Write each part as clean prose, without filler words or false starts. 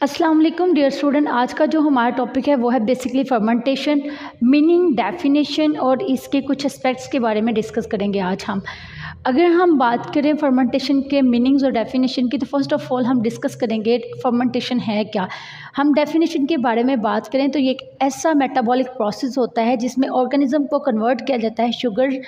अस्सलाम वालेकुम dear student. आज का जो हमारा टॉपिक है वो है बेसिकली फर्मेंटेशन, मीनिंग, डेफिनेशन और इसके कुछ एस्पेक्ट्स के बारे में डिस्कस करेंगे आज हम। अगर हम बात करें फर्मेंटेशन के मीनिंग्स और डेफिनेशन की, तो फर्स्ट ऑफ ऑल हम डिस्कस करेंगे फर्मेंटेशन है क्या। हम डेफिनेशन के बारे में बात करें तो ये एक ऐसा मेटाबॉलिक प्रोसेस होता है जिसमें ऑर्गेनिज्म को कन्वर्ट किया जाता है शुगर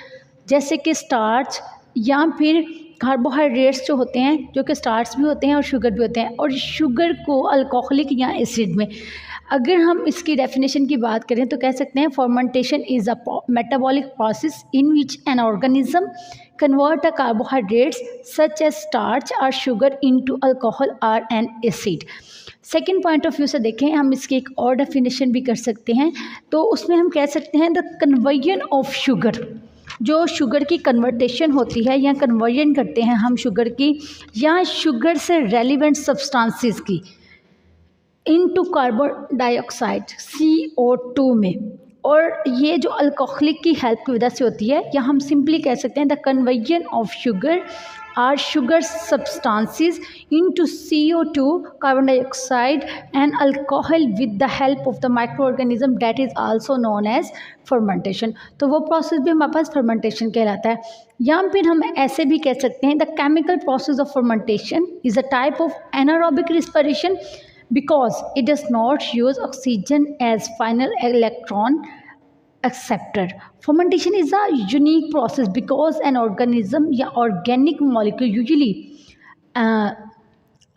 जैसे कि स्टार्च या फिर कार्बोहाइड्रेट्स जो होते हैं, जो कि स्टार्च भी होते हैं और शुगर भी होते हैं, और शुगर को अल्कोहलिक या एसिड में। अगर हम इसकी डेफिनेशन की बात करें तो कह सकते हैं fermentation is a metabolic process in which an organism convert a carbohydrates such as starch और शुगर इनटू अल्कोहल और an acid. Second point of view से देखें हम इसकी एक और डेफिनेशन भी कर सकते हैं, तो उसमें हम कह सकते हैं द कन्वर्जन ऑफ शुगर, जो शुगर की कन्वर्टेशन होती है या कन्वर्जन करते हैं हम शुगर की या शुगर से रेलिवेंट सब्सटेंसेस की इनटू कार्बन डाइऑक्साइड CO2 में, और ये जो अल्कोहलिक की हेल्प की वजह से होती है, या हम सिंपली कह सकते हैं the conversion of sugar or sugar substances into CO2 carbon dioxide and alcohol with the help of the micro organism that is also known as fermentation. तो वो प्रोसेस भी हमारे पास फर्मेंटेशन कहलाता है। या फिर हम ऐसे भी कह सकते हैं the chemical process of fermentation is a type of anaerobic respiration because it does not use oxygen as final electron acceptor. Fermentation is a unique process because an organism या organic molecule usually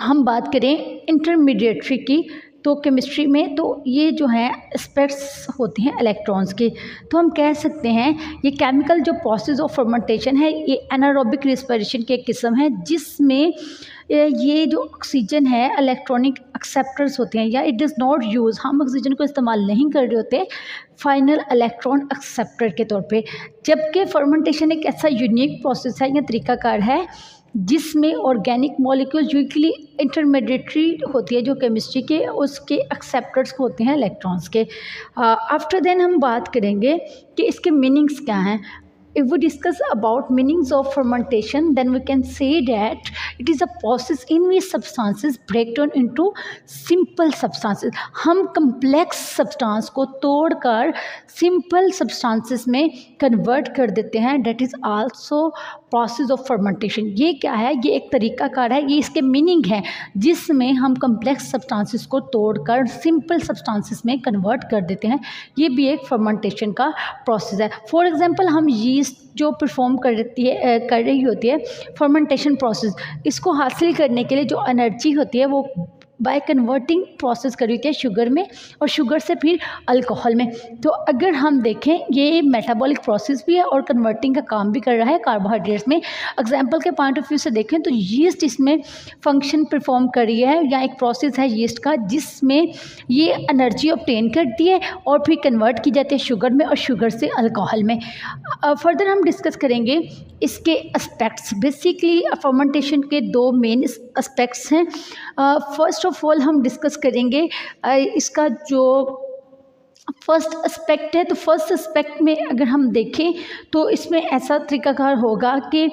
हम बात करें intermediary की, तो chemistry में तो ये जो है एस्पेक्ट्स होते हैं इलेक्ट्रॉन्स के, तो हम कह सकते हैं ये केमिकल जो प्रोसेस ऑफ फर्मेंटेशन है ये एनारोबिक रिस्पिरेशन की एक किस्म है जिसमें ये जो ऑक्सीजन है इलेक्ट्रॉनिक एक्सेप्टर्स होते हैं, या इट डज़ नॉट यूज़, हम ऑक्सीजन को इस्तेमाल नहीं कर रहे होते फाइनल इलेक्ट्रॉन एक्सेप्टर के तौर पे। जबकि फर्मेंटेशन एक ऐसा यूनिक प्रोसेस है या तरीकाकार है जिसमें ऑर्गेनिक मॉलिक्यूल यूजली इंटरमीडिएटरी होती है जो केमिस्ट्री के, उसके एक्सेप्टर्स होते हैं इलेक्ट्रॉन्स के। आफ्टर देन हम बात करेंगे कि इसके मीनिंग्स क्या हैं। If we discuss about meanings of fermentation, then we can say that it is a process in which substances break down into simple substances. हम complex substance को तोड़कर simple substances में convert कर देते हैं। That is also process of fermentation. ये क्या है? ये एक तरीकाकार है, ये इसके मीनिंग है जिसमें हम complex substances को तोड़कर simple substances में convert कर देते हैं। ये भी एक fermentation का process है। For example, हम yeast जो परफॉर्म कर रही होती है फर्मेंटेशन प्रोसेस, इसको हासिल करने के लिए जो एनर्जी होती है वो बाय कन्वर्टिंग प्रोसेस कर रही होती है शुगर में और शुगर से फिर अल्कोहल में। तो अगर हम देखें ये मेटाबॉलिक प्रोसेस भी है और कन्वर्टिंग का काम भी कर रहा है कार्बोहाइड्रेट्स में। एग्जांपल के पॉइंट ऑफ व्यू से देखें तो यीस्ट इसमें फंक्शन परफॉर्म कर रही है, या एक प्रोसेस है यीस्ट का जिसमें ये एनर्जी ऑब्टेन करती है और फिर कन्वर्ट की जाती है शुगर में और शुगर से अल्कोहल में। फर्दर हम डिस्कस करेंगे इसके एस्पेक्ट्स। बेसिकली फर्मेंटेशन के दो मेन एस्पेक्ट्स हैं। फर्स्ट ऑफ ऑल हम डिस्कस करेंगे इसका जो फर्स्ट एस्पेक्ट है, तो फर्स्ट एस्पेक्ट में अगर हम देखें तो इसमें ऐसा तरीकाकार होगा कि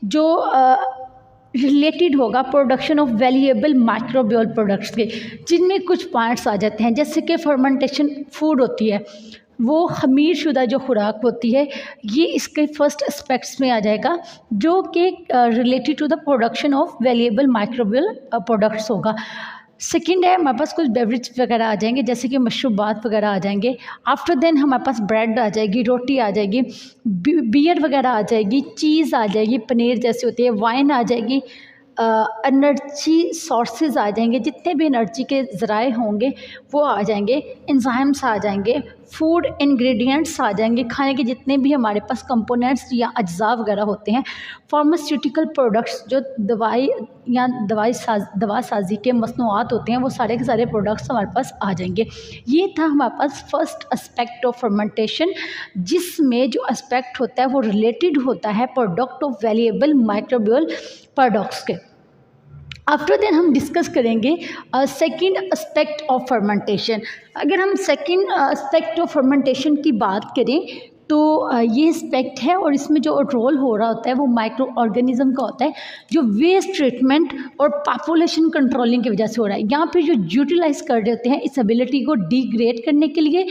जो रिलेटेड होगा production of valuable microbial products के, जिनमें कुछ पॉइंट्स आ जाते हैं जैसे कि फर्मेंटेशन फूड होती है, वो खमीर शुदा जो खुराक होती है, ये इसके फर्स्ट एस्पेक्ट्स में आ जाएगा जो कि related to the production of valuable microbial products होगा। सेकेंड है हमारे पास कुछ बेवरेज वगैरह आ जाएंगे जैसे कि मशरूबात वगैरह आ जाएंगे। आफ्टर देन हमारे पास ब्रेड आ जाएगी, रोटी आ जाएगी, बियर वगैरह आ जाएगी, चीज़ आ जाएगी, पनीर जैसी होती है, वाइन आ जाएगी, एनर्जी सोर्सेज आ जाएंगे, जितने भी एनर्जी के ज़राए होंगे वो आ जाएंगे, एंजाइम्स आ जाएंगे, फूड इंग्रेडिएंट्स आ जाएंगे, खाने के जितने भी हमारे पास कंपोनेंट्स या अज्जा वगैरह होते हैं, फार्मास्यूटिकल प्रोडक्ट्स जो दवाई या दवा साजी के मसनूआत होते हैं, वो सारे के सारे प्रोडक्ट्स हमारे पास आ जाएंगे। ये था हमारे पास फर्स्ट एस्पेक्ट ऑफ फर्मेंटेशन, जिसमें जो एस्पेक्ट होता है वो रिलेटेड होता है product of valuable microbial products के। आफ्टर देन हम डिस्कस करेंगे सेकेंड एस्पेक्ट ऑफ फर्मेंटेशन। अगर हम सेकेंड एस्पेक्ट ऑफ फर्मेंटेशन की बात करें तो ये एस्पेक्ट है और इसमें जो रोल हो रहा होता है वो माइक्रो ऑर्गेनिज्म का होता है, जो वेस्ट ट्रीटमेंट और पॉपुलेशन कंट्रोलिंग की वजह से हो रहा है। यहाँ पे जो यूटिलाइज कर रहे होते हैं इस एबिलिटी को डिग्रेड करने के लिए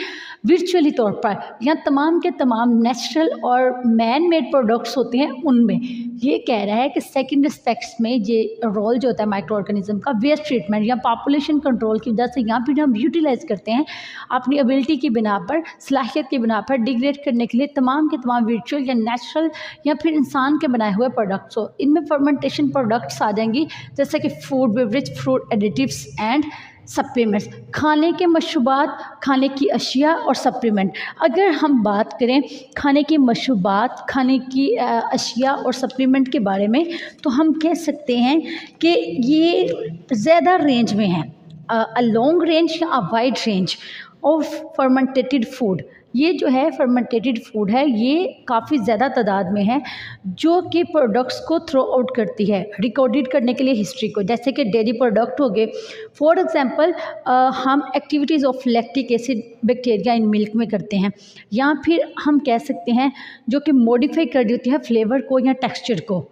वर्चुअली तौर पर, यहाँ तमाम के तमाम नेचुरल और मैन मेड प्रोडक्ट्स होते हैं उनमें ये कह रहा है कि सेकेंड एस्पेक्ट्स में ये रोल जो होता है माइक्रो ऑर्गेनिज्म का वेस्ट ट्रीटमेंट या पॉपुलेशन कंट्रोल की वजह से यहाँ पर हम यूटिलाइज करते हैं अपनी एबिलिटी की बिना पर, सलाहियत की बिना पर डिग्रेड करने के लिए तमाम के तमाम वर्चुअल या नेचुरल या फिर इंसान के बनाए हुए प्रोडक्ट्स हो। इनमें फर्मेंटेशन प्रोडक्ट्स आ जाएंगी जैसे कि food beverage, fruit additives and supplements, खाने के मशरूबात, खाने की अशिया और सप्लीमेंट। अगर हम बात करें खाने की मशरूबात, खाने की अशिया और सप्लीमेंट के बारे में तो हम कह सकते हैं कि ये ज़्यादा रेंज में हैं, अ लॉन्ग रेंज या a wide range of fermentated food. ये जो है फर्मेंटेटेड फूड है ये काफ़ी ज़्यादा तादाद में है जो कि प्रोडक्ट्स को थ्रो आउट करती है रिकॉर्डेड करने के लिए हिस्ट्री को, जैसे कि डेयरी प्रोडक्ट हो गए। फॉर एग्जांपल हम activities of lactic acid bacteria in milk में करते हैं, या फिर हम कह सकते हैं जो कि मॉडिफाई कर रही होती है फ्लेवर को या टेक्सचर को,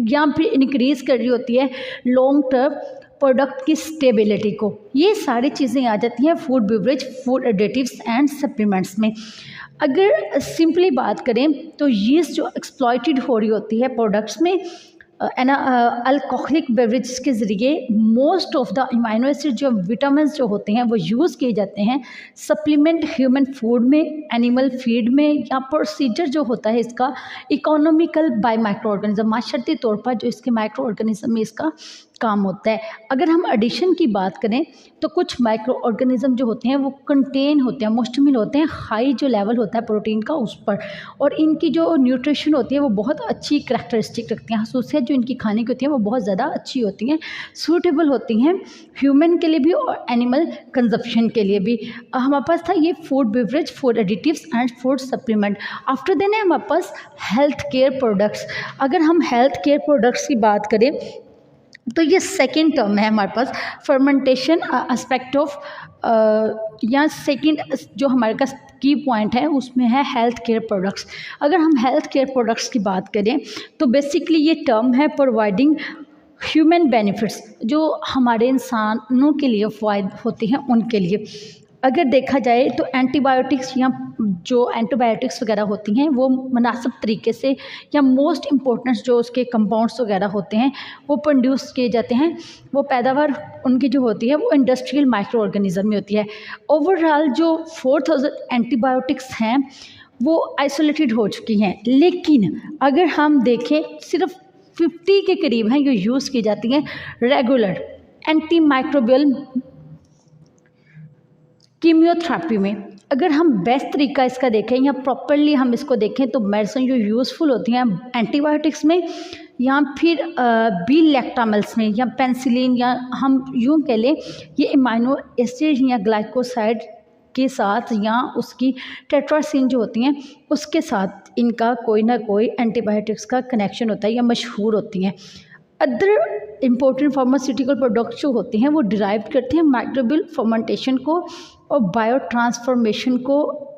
या फिर इंक्रीज़ कर रही होती है लॉन्ग टर्म प्रोडक्ट की स्टेबिलिटी को। ये सारी चीज़ें आ जाती हैं food beverage, food additives and supplements में। अगर सिंपली बात करें तो यीस्ट जो एक्सप्लॉइटेड हो रही होती है प्रोडक्ट्स में अल्कोहलिक बेवरेज के ज़रिए most of the amino acid जो विटामिन जो होते हैं वो यूज़ किए जाते हैं सप्लीमेंट ह्यूमन फूड में, एनिमल फीड में, या प्रोसीजर जो होता है इसका इकोनॉमिकल बाय माइक्रो ऑर्गेनिज्म, माशरती तौर पर जो इसके माइक्रो ऑर्गेनिज्म में इसका काम होता है। अगर हम एडिशन की बात करें तो कुछ माइक्रो ऑर्गेनिज्म जो होते हैं वो कंटेन होते हैं, मुश्तमिल होते हैं हाई जो लेवल होता है प्रोटीन का उस पर, और इनकी जो न्यूट्रिशन होती है वो बहुत अच्छी करैक्टरिस्टिक रखती हैं, खसूसियत जो इनकी खाने की होती है वो बहुत ज़्यादा अच्छी होती हैं, सूटेबल होती हैं ह्यूमन के लिए भी और एनिमल कंजप्शन के लिए भी। हमारे पास था ये food beverage, food additives and food supplement. After then है हमारे पास हेल्थ केयर प्रोडक्ट्स। अगर हम हेल्थ केयर प्रोडक्ट्स की बात करें तो ये सेकेंड टर्म है हमारे पास फर्मेंटेशन एस्पेक्ट ऑफ, या सेकेंड जो हमारे पास की पॉइंट है उसमें है हेल्थ केयर प्रोडक्ट्स। अगर हम हेल्थ केयर प्रोडक्ट्स की बात करें तो बेसिकली ये टर्म है प्रोवाइडिंग ह्यूमन बेनिफिट्स जो हमारे इंसानों के लिए फ़ायद होती हैं उनके लिए। अगर देखा जाए तो एंटीबायोटिक्स या जो एंटीबायोटिक्स वगैरह होती हैं वो मुनासिब तरीके से, या मोस्ट इम्पोर्टेंट जो उसके कंपाउंड्स वगैरह होते हैं वो प्रोड्यूस किए जाते हैं, वो पैदावार उनकी जो होती है वो इंडस्ट्रियल माइक्रो ऑर्गेनिज्म में होती है। ओवरऑल जो 4000 एंटीबायोटिक्स हैं वो आइसोलेटेड हो चुकी हैं, लेकिन अगर हम देखें सिर्फ 50 के करीब हैं जो यूज़ की जाती हैं रेगुलर एंटी माइक्रोबियल कीमियोथेरेपी में। अगर हम बेस्ट तरीका इसका देखें या प्रॉपरली हम इसको देखें तो मेडिसिन जो यूज़फुल होती हैं एंटीबायोटिक्स में या फिर बी लैक्टामल्स में या पेनिसिलिन, या हम यूँ कह लें ये अमीनो एसिड या ग्लाइकोसाइड के साथ या उसकी टेट्रासिन जो होती हैं उसके साथ इनका कोई ना कोई एंटीबायोटिक्स का कनेक्शन होता है या मशहूर होती हैं। अदर इम्पोर्टेंट फार्मास्यूटिकल प्रोडक्ट्स जो होते हैं वो डिराइव करते हैं माइक्रोबियल फर्मेंटेशन को और बायो ट्रांसफॉर्मेशन को,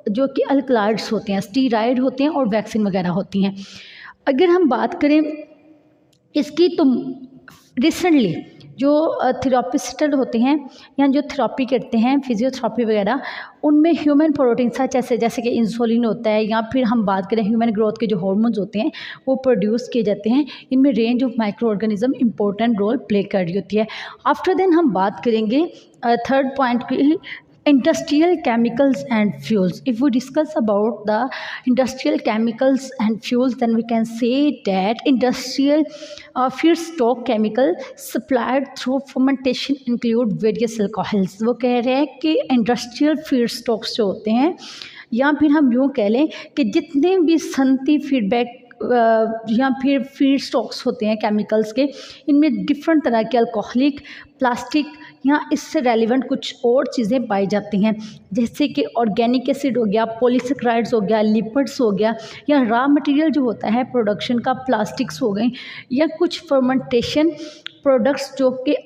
जो कि अल्कलॉइड्स होते हैं, स्टीराइड होते हैं और वैक्सीन वगैरह होती हैं। अगर हम बात करें इसकी तो रिसेंटली जो थेरापिस्ट होते हैं या जो थेरापी करते हैं फिजियोथेरापी वगैरह, उनमें ह्यूमन प्रोटीन जैसे कि इंसुलिन होता है, या फिर हम बात करें ह्यूमन ग्रोथ के जो हार्मोन्स होते हैं वो प्रोड्यूस किए जाते हैं। इनमें range of micro organism important role play कर रही होती है। आफ्टर देन हम बात करेंगे थर्ड पॉइंट की, industrial chemicals and fuels. If we discuss about the industrial chemicals and fuels, then we can say that industrial feedstock chemical supplied through fermentation include various alcohols. वो कह रहे हैं कि industrial feedstocks जो होते हैं, या फिर हम यूँ कह लें कि जितने भी सनती फीडबैक या फिर फीड स्टॉक्स होते हैं केमिकल्स के, इनमें डिफरेंट तरह के अल्कोहलिक, प्लास्टिक या इससे रेलिवेंट कुछ और चीज़ें पाई जाती हैं, जैसे कि ऑर्गेनिक एसिड हो गया, पॉलीसेक्राइड्स हो गया, लिपिड्स हो गया, या रॉ मटेरियल जो होता है प्रोडक्शन का प्लास्टिक्स हो गए, या कुछ फर्मेंटेशन प्रोडक्ट्स जो कि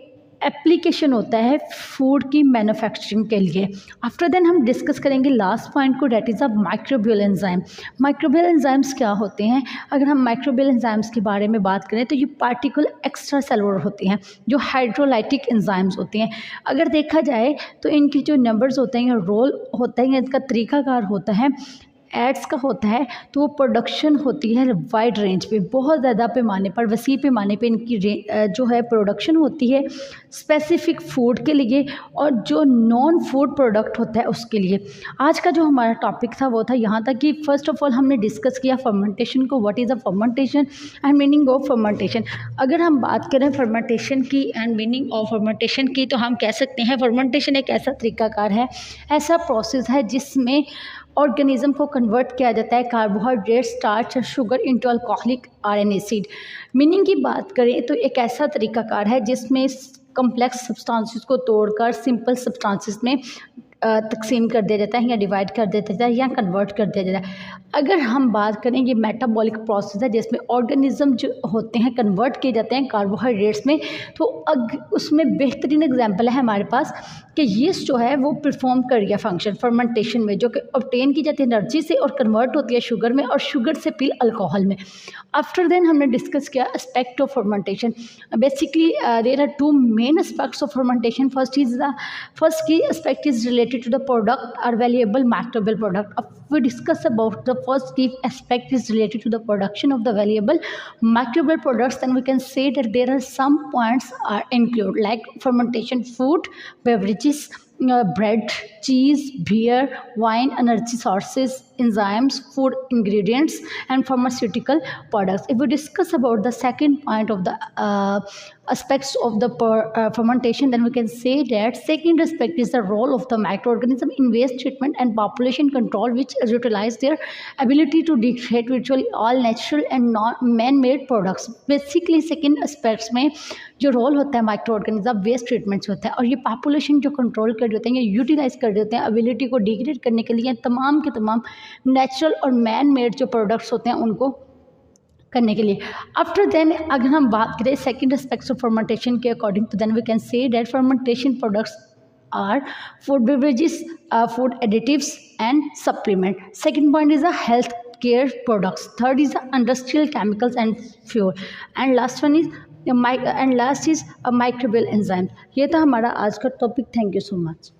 एप्लीकेशन होता है फूड की मैन्युफैक्चरिंग के लिए। आफ्टर देन हम डिस्कस करेंगे लास्ट पॉइंट को, that is a microbial enzyme. Microbial enzymes क्या होते हैं? अगर हम माइक्रोबियल एंजाइम्स के बारे में बात करें तो ये पार्टिकुलर एक्स्ट्रा सेलुलर होते हैं जो हाइड्रोलाइटिक एंजाइम्स होते हैं। अगर देखा जाए तो इनके जो नंबर्स होते हैं या रोल होता है या इनका तरीकाकार होता है, एड्स का होता है, तो वो प्रोडक्शन होती है वाइड रेंज पे, बहुत ज़्यादा पैमाने पर, वसी पैमाने पे इनकी जो है प्रोडक्शन होती है स्पेसिफिक फूड के लिए और जो नॉन फूड प्रोडक्ट होता है उसके लिए। आज का जो हमारा टॉपिक था वो था यहाँ तक कि फ़र्स्ट ऑफ ऑल हमने डिस्कस किया फर्मेंटेशन को, what is a fermentation and meaning of fermentation. अगर हम बात करें फर्मेंटेशन की एंड मीनिंग ऑफ फर्मेंटेशन की तो हम कह सकते हैं फर्मेंटेशन एक ऐसा तरीकाकार है, ऐसा प्रोसेस है जिसमें ऑर्गेनिज्म को कन्वर्ट किया जाता है कार्बोहाइड्रेट, स्टार्च और sugar into alcoholic or an acid. Meaning की बात करें तो एक ऐसा तरीकाकार है जिसमें कम्प्लेक्स सब्सटेंसेस को तोड़कर सिंपल सब्सटेंसेस में तकसीम कर दिया जाता है या डिवाइड कर दिया जाता है या कन्वर्ट कर दिया जाता है। अगर हम बात करें ये मेटाबॉलिक प्रोसेस है जिसमें ऑर्गेनिज्म जो होते हैं कन्वर्ट किए जाते हैं कार्बोहाइड्रेट्स में। तो उसमें बेहतरीन एग्जांपल है हमारे पास कि यीस्ट जो है वो परफॉर्म कर गया फंक्शन फर्मेंटेशन में, जो कि ऑब्टेन की जाती है एनर्जी से और कन्वर्ट होती है शुगर में और शुगर से फिर अल्कोहल में। आफ्टर देन हमने डिस्कस किया aspect of fermentation. Basically there are two main aspects of fermentation. First की aspect is related to the product or valuable microbial product. अब we discuss about the first key aspect is related to the production of the valuable microbial products, then we can say that there are some points are included like fermentation, food, beverages, bread, cheese, beer, wine, energy sources, enzymes, food ingredients and pharmaceutical products. If we discuss about the second point of the aspects of the fermentation, then we can say that second aspect is the role of the microorganism in waste treatment and population control, which utilize their ability to degrade virtually all natural and man-made products. Basically second aspects में जो role होता है micro organism waste treatments होता है और ये population जो control कर देते हैं या यूटिलाइज कर देते हैं एबिलिटी को डिग्रेड करने के लिए तमाम के तमाम नेचुरल और मैन मेड जो प्रोडक्ट्स होते हैं उनको करने के लिए। आफ्टर देन अगर हम बात करें सेकेंड एस्पेक्ट्स ऑफ फर्मेंटेशन के अकॉर्डिंग तो then we can say that fermentation products are food beverages, food additives and supplement. Second point is the health care products. Third is the industrial chemicals and fuel. And last one is a microbial enzyme. ये था हमारा आज का topic. Thank you so much.